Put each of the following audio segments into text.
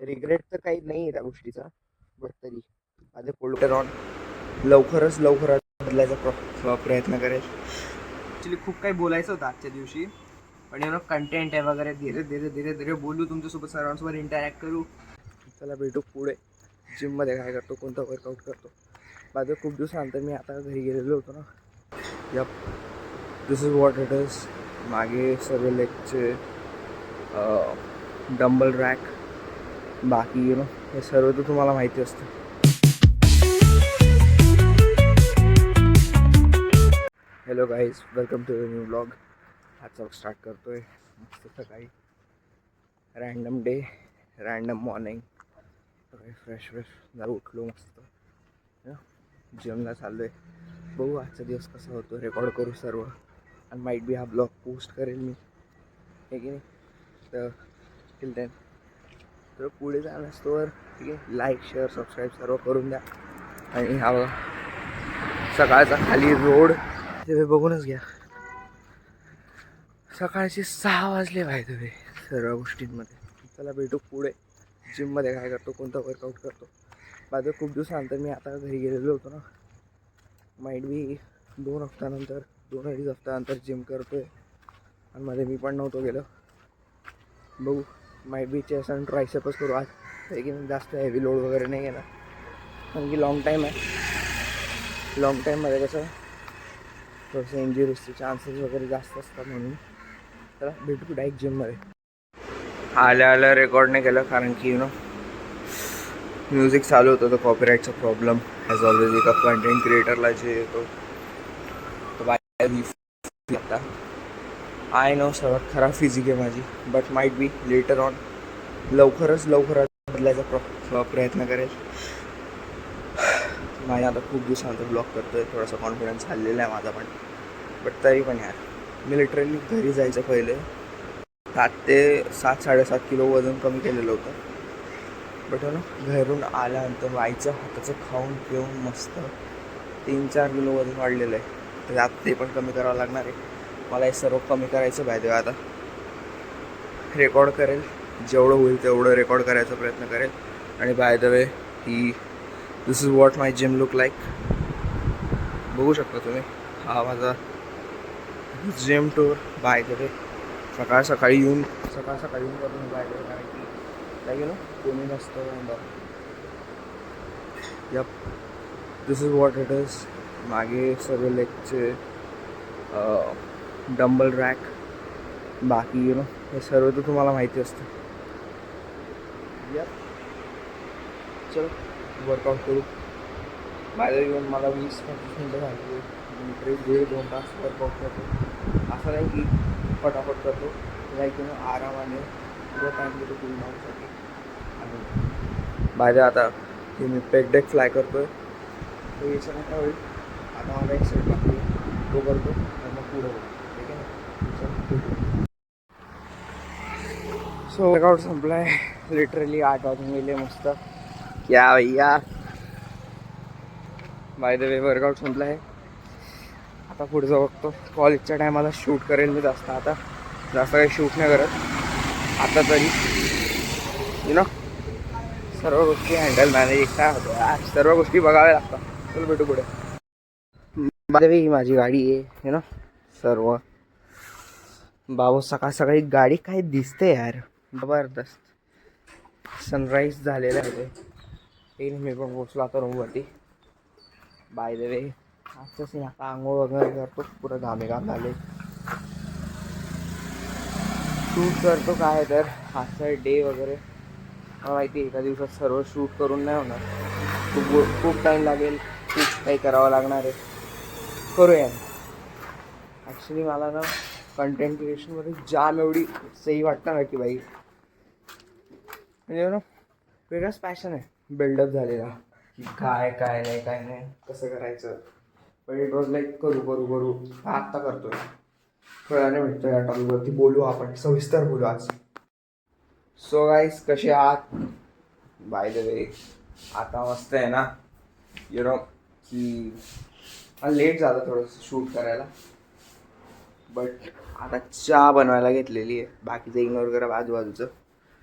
Regret तर काही नाही आहे त्या गोष्टीचा, बट तरी माझं कोल्डर ऑन लवकरात बदलायचा प्रयत्न करेल. ॲक्च्युली खूप काही बोलायचं होतं आजच्या दिवशी, पण कंटेंट आहे वगैरे, धीरे धीरे धीरे धीरे बोलू, तुमच्यासोबत सर्वांसोबत इंटरॅक्ट करू. चला भेटू पुढे. जिममध्ये काय करतो, कोणता वर्कआउट करतो. माझं खूप दिवसानंतर मी आता घरी गेलेलो होतो ना. Yup, this is what it is. मागे सर्व लेगचे डंबल रॅक, बाकी हे सर्व तर तुम्हाला माहिती असतं. Hello guys, welcome to the new blog. आजचा स्टार्ट करतोय मस्त सकाळी. Random day, random morning. सकाळी फ्रेश जरा उठलो मस्त. जिमला चाललो आहे. बघू आजचा दिवस कसा होतो, रेकॉर्ड करू सर्व, आणि माईट बी हा ब्लॉग पोस्ट करेल मी, हे की नाही. तर टिल देन, तर पुढे जाण्यास तोवर ठीक आहे, लाईक शेअर सबस्क्राईब सर्व करून द्या. आणि हा बघा सकाळचा खाली रोड, ते बघूनच घ्या. सकाळचे 6 वाजले पाहिजे तुम्ही सर्व गोष्टींमध्ये. चला भेटू पुढे. जिममध्ये काय करतो, कोणता वर्कआउट करतो. माझं खूप दिवसानंतर मी आता घरी गेलेलो होतो ना. माईट बी 2 हफ्त्यानंतर, 2-2.5 हफ्त्यानंतर जिम करतोय. आणि मध्ये मी पण नव्हतो गेलो. बघू, माईट बी चेस्ट आणि ट्रायसेपच करू आज, आहे की जास्त हेवी लोड वगैरे नाही घेणार, कारण की लॉंग टाईम आहे. लॉंग टाईममध्ये कसं थोडंसं इंजुरीजचे चान्सेस वगैरे जास्त असतात, म्हणून चला भेटू डायरेक्ट जिममध्ये. आल्या रेकॉर्ड नाही केलं, कारण की म्युझिक चालू होतं, तर कॉपीराईटचा प्रॉब्लेम ॲज ऑलवेज एका कंटेंट क्रिएटरला जे येतो. आता आय नो सर्वात खराब फिजिक आहे माझी, but might be later on लवकरात बदलायचा प्रयत्न करेल. माझ्या आता खूप दिवसानंतर ब्लॉग करतोय, थोडासा कॉन्फिडन्स हल्लेला आहे माझा पण, बट तरी पण यार, मी लिटरली घरी जायचं पहिले 7-7.5 किलो वजन कमी केलेलं होतं. बट घरून आल्यानंतर आईचं हाताचं खाऊन पिऊन मस्त 3-4 किलो वजन वाढलेलं आहे. तर आता ते पण कमी करावं लागणार आहे मला. हे सर्व कमी करायचं पाहिजे. आता रेकॉर्ड करेल, जेवढं होईल तेवढं रेकॉर्ड करायचा प्रयत्न करेल. आणि by the way, this is what my gym look like. बघू शकता तुम्ही, हा माझा gym tour. By the way, सकाळी येऊन करून बाय द वे, कारण की लाईक कोणी नसतं. Yup, this is what it is. मागे सर्व लेगचे डंबल रॅक, बाकी हे सर्व तर तुम्हाला माहिती असतं. यप, चलो वर्कआउट करू. माझ्या येऊन मला 20-25 मिनटं झाली. मी 1.5-2 तास वर्कआउट करतो. असं नाही की फटाफट करतो, लाईक आरामाने जो टाईम देतो कूल डाऊनसाठी. आणि माझ्या आता हे मी पेक डेक फ्लाय करतो आहे, तो याच्यानंतर होईल. आता मला एक सेट बाकी तो करतो, आणि मग पुढे होईल, ठीक आहे. सो वर्कआउट संपला आहे. लिटरली 8 वाजून गेले. मस्त क्या भैया. बाय द वे, वर्कआउट संपला आहे. आता पुढचं बघतो. कॉलेजच्या टायमाला शूट करेल मी जास्त. आता जास्त काही शूट नाही करत आता तरी. सर्व गोष्टी हँडल मॅनेज काय होतं, सर्व गोष्टी बघाव्या लागतात. चल भेटू पुढे. बाय द वे, ही माझी गाडी आहे सर्व. बाबू सकाळी गाडी काय दिसते यार, जबरदस्त. सनराईज झालेला आहे ते. मी पण पोचलो आता रूमवरती. बाय द वे, आजचं सीन आता आंघोळ वगैरे करतो, पुरं घाम झाले. शूट करतो काय तर आजचा डे वगैरे. मला माहिती एका दिवसात सर्व शूट करून नाही होणार. खूप टाईम लागेल, खूप काही करावं लागणार आहे. करूया. ॲक्च्युली मला कंटेंट क्रिएशनमध्ये जाम एवढी सही वाटतं ना की बाई, म्हणजे वेगळाच पॅशन आहे बिल्डअप झालेला, की काय नाही कसं करायचं. पण इट वॉज लाईक करू आत्ता करतोय. थोड्याने भेटतो या टॉपिकवरती बोलू, आपण सविस्तर बोलू आज. सो गाईज, कसे आहात. बाय द वे, आता मस्त आहे ना, की लेट झालं थोडंसं शूट करायला, बट आता चहा बनवायला घेतलेली आहे. बाकीचं इग्नोर करा, आजूबाजूचं.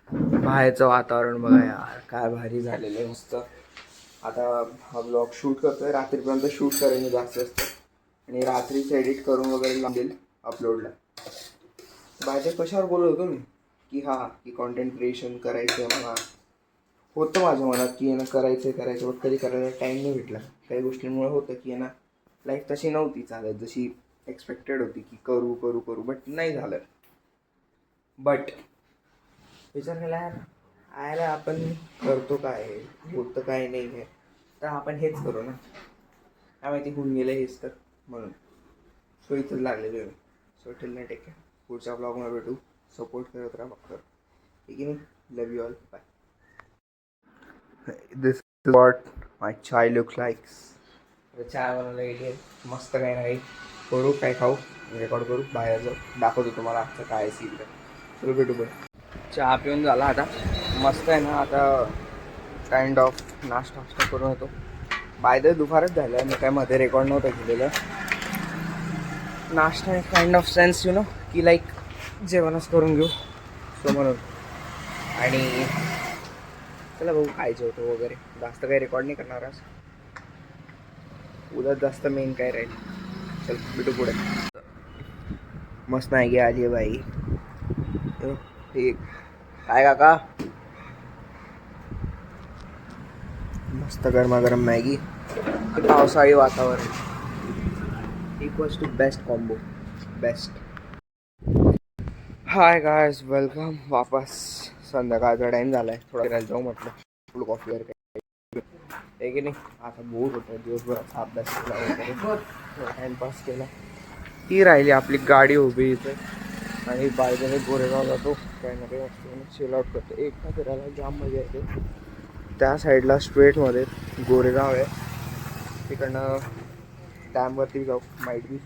बाहेरचं वातावरण बघा यार, काय भारी झालेलं आहे मस्त. आता हा ब्लॉग शूट करतोय, रात्रीपर्यंत शूट करेन मी जास्त आणि रात्रीच एडिट करून वगैरे लागेल अपलोडला. बाहेर कशावर बोलत होतो मी की की कॉन्टेंट क्रिएशन करायचं आहे मला. होतं माझ्या मनात की करायचं बट कधी करायला टाईम नाही भेटला. काही गोष्टींमुळे होतं की लाईफ तशी नव्हती चालत जशी एक्सपेक्टेड होती की करू करू करू, बट नाही झालं. बट विचार केला आयला आपण करतो काय, होतं काय नाही आहे, तर आपण हेच करू ना. काय माहिती होऊन गेलं हेच तर, म्हणून सो इथंच लागलेलो आहे. सो टिल नाही टेक केअर. पुढच्या ब्लॉगमध्ये भेटू. सपोर्ट करत राहा फक्त, ठीक आहे. Love you all, bye. This is what my chai looks likes. चहा बनवलं गेली मस्त, काही नाही करू, काय खाऊ, रेकॉर्ड करू, बाहेर जाऊ, दाखवतो तुम्हाला आजचं काय सीन. चलो भेटू. बरं, चहा पिऊन झाला आता, मस्त आहे ना. आता काइंड ऑफ नाश्ता करून होतो. बाय द दुपारच झालं, मी काय मध्ये रेकॉर्ड नव्हतं केलेलं. नाश्ता काइंड ऑफ सेन्स की लाईक जेवणच करून घेऊ, सो म्हणून. आणि चला भाऊ काय जेवतो वगैरे, जास्त काही रेकॉर्ड नाही करणार आज, उद्या जास्त मेन काय राहील. चल भेटू पुढे. मस्त मॅगी आली आहे बाई. ठीक काय काका, मस्त गरमागरम मॅगी, पावसाळी वातावरण, equals to best combo, best. Hi guys, welcome वापस. संध्याकाळचा टाईम झाला आहे, थोडा फिरायला जाऊ म्हटलं, फुल कॉफी वगैरे आहे की नाही. आता बोर होतं, दिवसभराचा अभ्यास केला वगैरे, थोडा टाईमपास केला. ती राहिली आपली गाडी उभी इथे, आणि बायकोने गोरेगाव जातो, काही ना काही असतो, चिल आउट करतो. एकटा फिरायला जाम मजा येते. त्या साईडला स्ट्रेटमध्ये गोरेगाव आहे, तिकडनं डॅमवरती जाऊ माइट बी,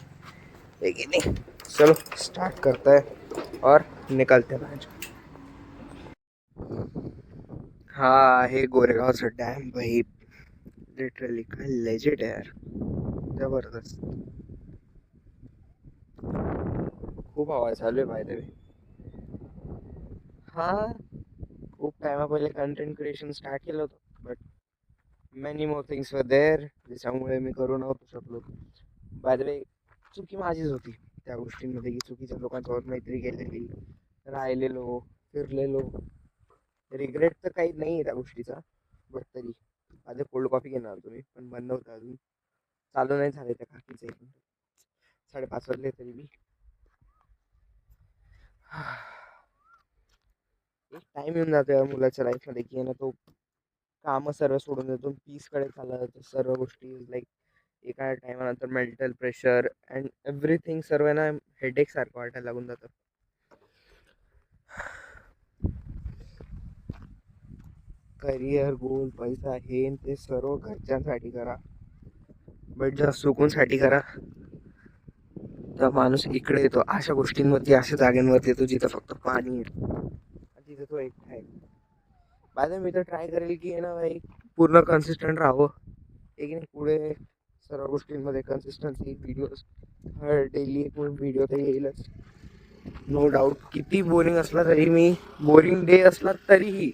है की नहीं. चलो स्टार्ट करता है और निकलते हैं. हाँ, हे गोरेगावचं डॅम भाई, लिटरली काय लेजेंड आहे यार, जबरदस्त. खूप आवाज चालू आहे बाय. हां, खूप टायमा पहिले कंटेंट क्रिएशन स्टार्ट केलं होतं, but many more things were there, ज्याच्यामुळे मी करू नव्हतो शकलो. बाय द वे, चुकी माझीच होती त्या गोष्टींमध्ये, की चुकीच्या लोकांसोबत मैत्री केलेली, राहिलेलो, फिरलेलो. रिग्रेट तर काही नाही आहे त्या गोष्टीचा, बट तरी माझं कोल्ड कॉफी घेणार तुम्ही, पण बंद होतं अजून, चालू नाही झालं त्या काकीचं. 5:30 वाजले तरी मी एक टाइम येऊन जातो या मुलाच्या लाईफमध्ये की तो कामं सर्व सोडून देतो, पीसकडे चालला जातो. सर्व गोष्टी लाईक एका टायमानंतर मेंटल प्रेशर अँड एव्हरीथिंग सर्व ना हेडेक सारखं वाटायला लागून जातं. करिअर, गोल, पैसा, हे ते सर्व घरच्यांसाठी करा, बट ज्या सुकूनसाठी करा, तर माणूस इकडे येतो अशा गोष्टींवरती, अशा जागांवरती येतो जिथं फक्त पाणी आहे, तिथे तो एकटा आहे. बाय मी तर ट्राय करेल की भाई पूर्ण कन्सिस्टंट राहावं, एक नाही पुढे सर्व गोष्टींमध्ये कन्सिस्टन्सी. व्हिडिओज हर डेली एक व्हिडिओ तर येईलच, नो डाऊट. किती बोरिंग असला तरी, मी बोरिंग डे असला तरीही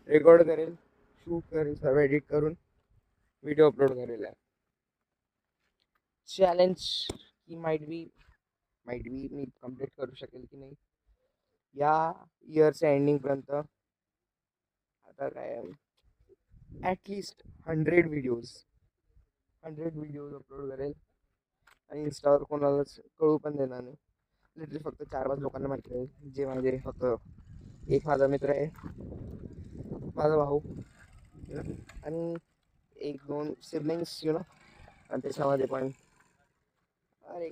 रेकॉर्ड करेल, शूट करेल, सर्व एडिट करून व्हिडिओ अपलोड करेल. चॅलेंज की माइट बी मी कम्प्लीट करू शकेल की नाही या इयरच्या एंडिंगपर्यंत. आता काय ॲटलिस्ट 100 व्हिडिओज अपलोड करेल, आणि इंस्टावर कोणालाच कळू पण देणार नाही. लिटरली फक्त 4-5 लोकांना माहिती आहे, जे माझे फक्त एक माझा मित्र आहे, माझा भाऊ, आणि 1-2 सिबलिंग्स आणि त्याच्यामध्ये पण अरे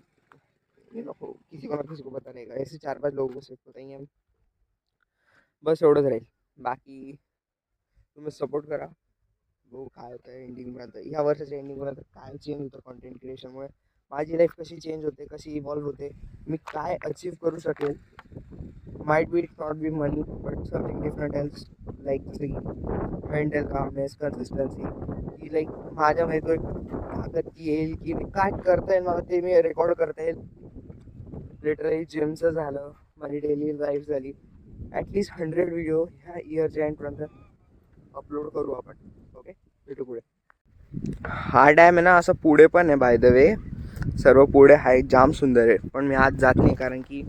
किसी को पता नहीं, ऐसे 4-5 लोगों को सिर्फ पता ही है. बस एवढंच राहील. बाकी तुम्ही सपोर्ट करा. भाऊ काय होतं एंडिंगपर्यंत, ह्या वर्षाच्या एंडिंगपर्यंत काय चेंज होतं कॉन्टेंट क्रिएशनमुळे, माझी लाईफ कशी चेंज होते, कशी इव्हॉल्व होते, मी काय अचीव करू शकेल. Might be not be money, but something different else, like जसं की मेंटल कामनेस, कन्सिस्टन्सी, की लाईक माझ्यामध्ये तो एक ताकद येईल की मी काय करता येईल मला, ते मी रेकॉर्ड करता येईल. लिटरली जिमचं झालं, माझी डेली लाईफ झाली, ॲटलिस्ट 100 व्हिडिओ ह्या इयरच्या एंडपर्यंत अपलोड करू आपण. ओके, भेटू पुढे. हा डॅम आहे ना असं पुढे पण आहे बाय द वे, सर्व पुढे आहे, जाम सुंदर आहे. पण मी आज जात नाही कारण की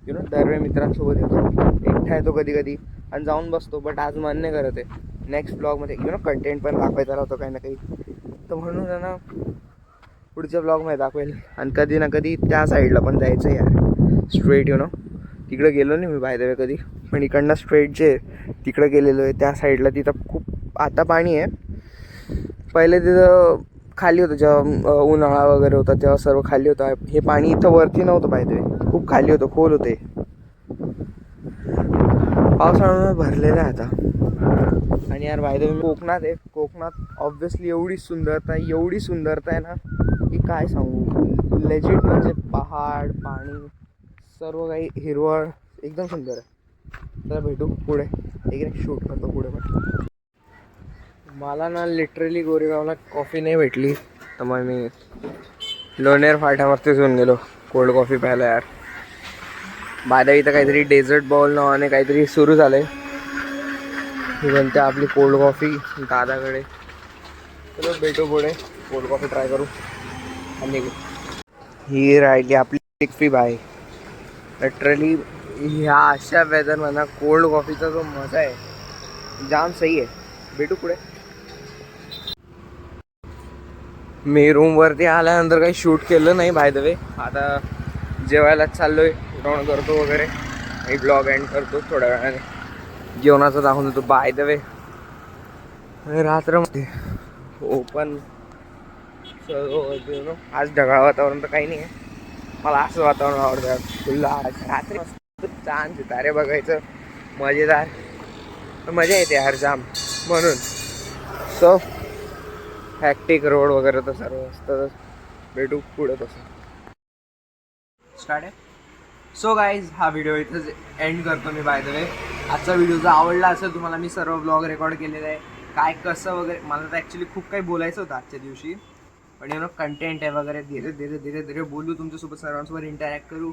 दरवेळी मित्रांसोबत येतो, एकटा येतो कधी कधी आणि जाऊन बसतो. बट आज मन नाही करत आहे. नेक्स्ट ब्लॉगमध्ये कंटेंट पण दाखवायचा राहतो काही ना काही, तर म्हणून आहे ना पुढच्या ब्लॉगमध्ये दाखवेल. आणि कधी ना कधी त्या साईडला पण जायचं यार, स्ट्रेट तिकडे गेलो नाही मी बाय द वे कधी, पण इकडनं स्ट्रेट जे तिकडे गेलेलो आहे त्या साईडला. तिथं खूप आता पाणी आहे, पहिले तिथं खाली होतं जेव्हा उन्हाळा वगैरे होता तेव्हा सर्व खाली होतं. हे पाणी इथं वरती नव्हतं बाय द वे, खूप खाली होतं, खोल होते. पावसाळ्यामुळे भरलेलं आहे आता. आणि यार बाय द वे कोकणात आहे, कोकणात ऑब्व्हियसली एवढी सुंदरता आहे ना की काय सांगू. लेजिट म्हणजे पहाड, पाणी, सर्व काही हिरवळ, एकदम सुंदर आहे. तर भेटू पुढे, एक शूट करतो पुढे. पण मला ना लिटरली गोरेगावला कॉफी नाही भेटली, तर मग मी लोणेर फाट्यावरतीच येऊन गेलो कोल्ड कॉफी प्यायला. यार बाय द वे इथं काहीतरी डेझर्ट बॉल नावाने काहीतरी सुरू झालं आहे. ही म्हणते आपली कोल्ड कॉफी दादाकडे. चलो भेटू पुढे, कोल्ड कॉफी ट्राय करू. आणि ही राहिली आपली टिक्फी बाय. लिटरली ह्या अशा वेदरमध्ये कोल्ड कॉफीचा जो मजा आहे जाम सही आहे. भेटू पुढे. मी रूमवरती आल्यानंतर काही शूट केलं नाही बाय द वे. आता जेवायलाच चाललोय, जेवण करतो वगैरे, एक ब्लॉग एंड करतो थोड्या वेळाने. जेवणाचं दाखवून देतो बाय द वे. रात्रमध्ये ओपन सर्व आज ढगाळ वातावरण तर काही नाही आहे. मला असं वातावरण आवडतं, खुल्ला रात्री छान सितारे बघायचं, मजेदार, मजा येते हर जाम. म्हणून सो हॅक्टिक रोड वगैरे तर सर्व असतं. भेटू पुढे तसं स्टार्ट आहे. सो गाईज हा व्हिडिओ इथंच एंड करतो मी बाय द वे. आजचा व्हिडिओ जर आवडला असेल तुम्हाला, मी सर्व ब्लॉग रेकॉर्ड केलेलं आहे, काय कसं वगैरे. मला तर ॲक्च्युली खूप काही बोलायचं होतं आजच्या दिवशी, पण कंटेंट आहे वगैरे. धीरे धीरे बोलू, तुमच्यासोबत सर्वांसोबत इंटरॅक्ट करू.